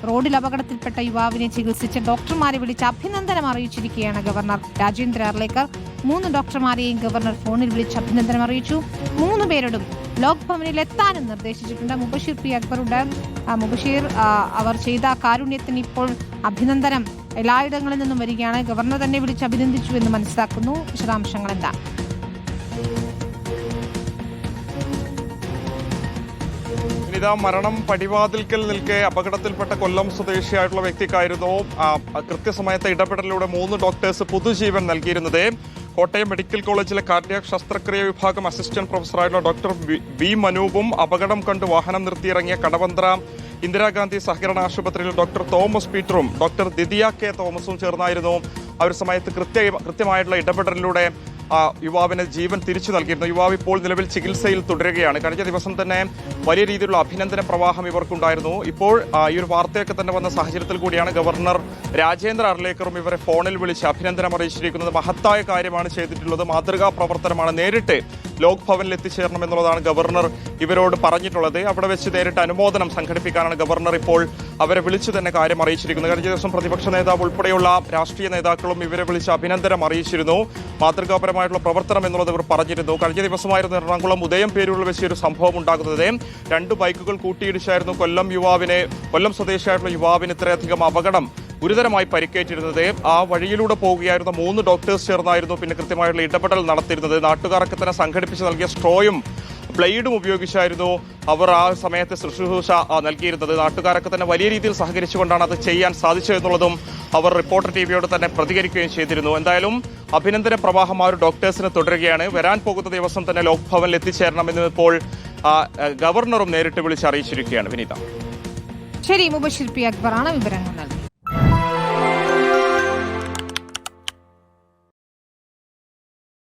റോഡിൽ അപകടത്തിൽപ്പെട്ട യുവാവിനെ ചികിത്സിച്ച് ഡോക്ടർമാരെ വിളിച്ച് അഭിനന്ദനം അറിയിച്ചിരിക്കുകയാണ് ഗവർണർ രാജേന്ദ്ര അർലേക്കർ. 3 ഡോക്ടർമാരെയും ഗവർണർ ഫോണിൽ വിളിച്ച് അഭിനന്ദനം അറിയിച്ചു. 3 പേരോടും ലോക് ഭവനിൽ എത്താനും നിർദ്ദേശിച്ചിട്ടുണ്ട്. മുബഷീർ പി അക്ബറുണ്ട്. മുബഷീർ, അവർ ചെയ്ത കാരുണ്യത്തിന് ഇപ്പോൾ അഭിനന്ദനം എല്ലായിടങ്ങളിൽ നിന്നും വരികയാണ്. ഗവർണർ തന്നെ വിളിച്ച് അഭിനന്ദിച്ചു എന്ന് മനസ്സിലാക്കുന്നു. വിശദാംശങ്ങൾ എന്താ? മരണം പടിവാതിൽക്കൽ നിൽക്കെ അപകടത്തിൽപ്പെട്ട കൊല്ലം സ്വദേശിയായിട്ടുള്ള വ്യക്തിക്കായിരുന്നു കൃത്യസമയത്തെ ഇടപെടലിലൂടെ 3 ഡോക്ടേഴ്സ് പുതുജീവൻ നൽകിയിരുന്നത്. കോട്ടയം മെഡിക്കൽ കോളേജിലെ കാർഡിയാക് ശസ്ത്രക്രിയ വിഭാഗം അസിസ്റ്റന്റ് പ്രൊഫസറായിട്ടുള്ള ഡോക്ടർ ബി മനൂപും അപകടം കണ്ട് വാഹനം നിർത്തിയിറങ്ങിയ കടവന്ത്ര ഇന്ദിരാഗാന്ധി സഹകരണ ആശുപത്രിയിൽ doctor Thomas പീറ്ററും doctor Didiya K തോമസും ചേർന്നായിരുന്നു ആ ഒരു സമയത്ത് കൃത്യമായിട്ടുള്ള ഇടപെടലിലൂടെ യുവാവിന് ജീവൻ തിരിച്ചു നൽകിയിരുന്നു. യുവാവ് ഇപ്പോൾ നിലവിൽ ചികിത്സയിൽ തുടരുകയാണ്. കഴിഞ്ഞ ദിവസം തന്നെ വലിയ രീതിയിലുള്ള അഭിനന്ദന പ്രവാഹം ഇവർക്കുണ്ടായിരുന്നു. ഇപ്പോൾ ഈ ഒരു വാർത്തയൊക്കെ തന്നെ വന്ന സാഹചര്യത്തിൽ കൂടിയാണ് ഗവർണർ രാജേന്ദ്ര അർലേക്കറും ഇവരെ ഫോണിൽ വിളിച്ച് അഭിനന്ദനം അറിയിച്ചിരിക്കുന്നത്. മഹത്തായ കാര്യമാണ് ചെയ്തിട്ടുള്ളത്, മാതൃകാ പ്രവർത്തനമാണ്. നേരിട്ട് ലോക് ഭവനിൽ എത്തിച്ചേരണമെന്നുള്ളതാണ് ഗവർണർ ഇവരോട് പറഞ്ഞിട്ടുള്ളത്. അവിടെ വെച്ച് നേരിട്ട് അനുമോദനം സംഘടിപ്പിക്കാനാണ് ഗവർണർ ഇപ്പോൾ അവരെ വിളിച്ചു തന്നെ കാര്യം അറിയിച്ചിരിക്കുന്നത്. കഴിഞ്ഞ ദിവസം പ്രതിപക്ഷ നേതാവ് ഉൾപ്പെടെയുള്ള രാഷ്ട്രീയ നേതാക്കളും ഇവരെ വിളിച്ച് അഭിനന്ദനം അറിയിച്ചിരുന്നു. മാതൃകാപരമായിട്ടുള്ള പ്രവർത്തനം എന്നുള്ളത് ഇവർ പറഞ്ഞിരുന്നു. കഴിഞ്ഞ ദിവസമായിരുന്നു എറണാകുളം ഉദയം പേരൂരിൽ വെച്ച് ഒരു സംഭവം ഉണ്ടാകുന്നത്. 2 ബൈക്കുകൾ കൂട്ടിയിടിച്ചായിരുന്നു കൊല്ലം സ്വദേശിയായിട്ടുള്ള യുവാവിന് ഇത്രയധികം അപകടം ഗുരുതരമായി പരിക്കേറ്റിരുന്നത്. ആ വഴിയിലൂടെ പോവുകയായിരുന്ന 3 ഡോക്ടേഴ്സ് ചേർന്നായിരുന്നു പിന്നെ കൃത്യമായിട്ടുള്ള ഇടപെടൽ നടത്തിയിരുന്നത്. നാട്ടുകാരൊക്കെ തന്നെ സംഘടിപ്പിച്ച് നൽകിയ സ്ട്രോയും ബ്ലേഡും ഉപയോഗിച്ചായിരുന്നു അവർ ആ സമയത്ത് ശുശ്രൂഷ നൽകിയിരുന്നത്. നാട്ടുകാരൊക്കെ തന്നെ വലിയ രീതിയിൽ സഹകരിച്ചുകൊണ്ടാണ് അത് ചെയ്യാൻ സാധിച്ചതെന്നുള്ളതും അവർ റിപ്പോർട്ടർ ടിവിയോട് തന്നെ പ്രതികരിക്കുകയും ചെയ്തിരുന്നു. എന്തായാലും അഭിനന്ദന പ്രവാഹം ആ ഒരു ഡോക്ടേഴ്സിന് തുടരുകയാണ്. വരാൻ പോകുന്ന ദിവസം തന്നെ ലോക് ഭവനിൽ എത്തിച്ചേരണമെന്ന് ഇപ്പോൾ ഗവർണറും നേരിട്ട് വിളിച്ച് അറിയിച്ചിരിക്കുകയാണ്. വിനീത. ശരി, മുബഷീർ പി അക്ബറാണ് വിവരങ്ങൾ നൽകുന്നത്.